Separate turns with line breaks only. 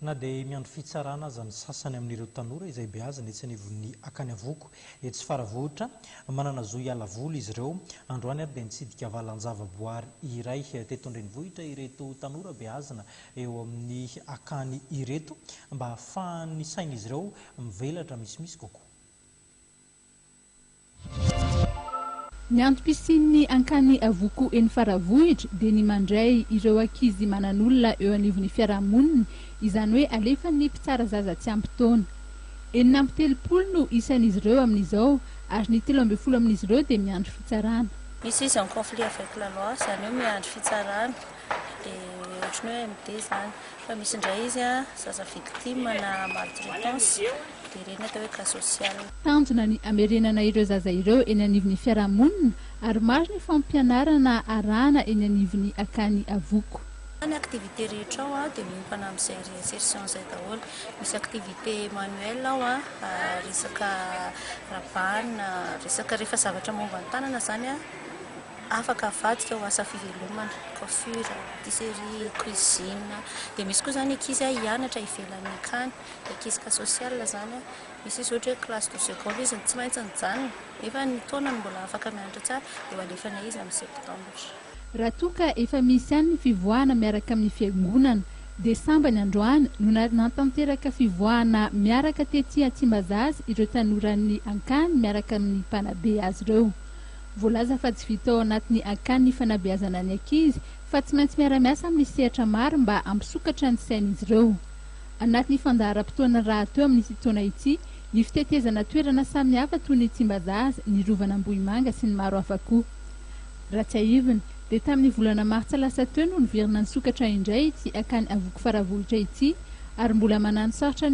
na dia miandro fitsarana aza ny sasany amin'ireo tanora izay beazina etsy anivon'ny akany avoko etsy faravohitra manana zo hiala voly izy ireo androany ary dia nitsidika valan-javaboary iray teto andrenivohitra ireto tanora beazina eo amin'ny akany ireto mba ahafahan'ny sain'izy ireo mivelatra misimisy kokoa.
Ny antom-pisian'ny ankany avoko eny faravohitra dia ny mandray ireo ankizy manan'olona eo anivon'ny fiarahamonina izany hoe alefa ny mpitsara zaza tsy ampy-taona. 4 no isan'izy ireo amin'izao ary ny 13 amin'izy ireo dia miandro fitsarana.
Misy izy en conflit avec la loi, izany hoe miandro fitsarana dia ohatrany hoe MD izany fa misy indray izy zaza victime na maltraitance dia ireny atao hoe cas social.
Tanjona ny amerenana ireo zaza ireo eny anivon'ny fiarahamonina ary maro ny fampianarana arahana eny anivon'ny akany avoko.
Ny activité rehetra ao dia miompana amin'izay insertion izay daholo. Misy activité manuelle ao resaka rabana, resaka rehefa zavatra momba ny tanana zany afaka avadika ho asa fivelomana, coiffure, tisserie, cuisine. Dia misy koa zany ankizy hianatra ivelany akany, ankizy cas social zany misy izy ohatra hoe classe de seconde izy tsy maintsy nijanona nefa ny taonany mbola afaka mianatra tsara dia alefana izy amin'ny septambra.
Raha toa ka efa misy ihany ny fivoahana miaraka amin'ny fiangonana, desamba ny androany no natanteraka fivoahana miaraka tetỳ Tsimbazaza ireo tanoran'ny ankany miaraka amin'ny mpanabe azy ireo. Voalaza fa tsy vita ao anatin'ny ankany ny fanabeazana ny ankizy fa tsy maintsy miara-miasa amin'ny sehatra maro mba hampisokatra ny sain'izy ireo. Anatin'ny fandaharam-potoana raha teo amin'ity taona ity, ny fitetezana toerana samihafa toy ny Tsimbazaza, ny Rovan'Ambohimanga sy ny maro hafa koa. Raha tsy ahivina dia tamin'ny volana martsa lasa teo no niverina ny sokatra indray ity akany avoko faravohitra ity ary mbola manano sarotra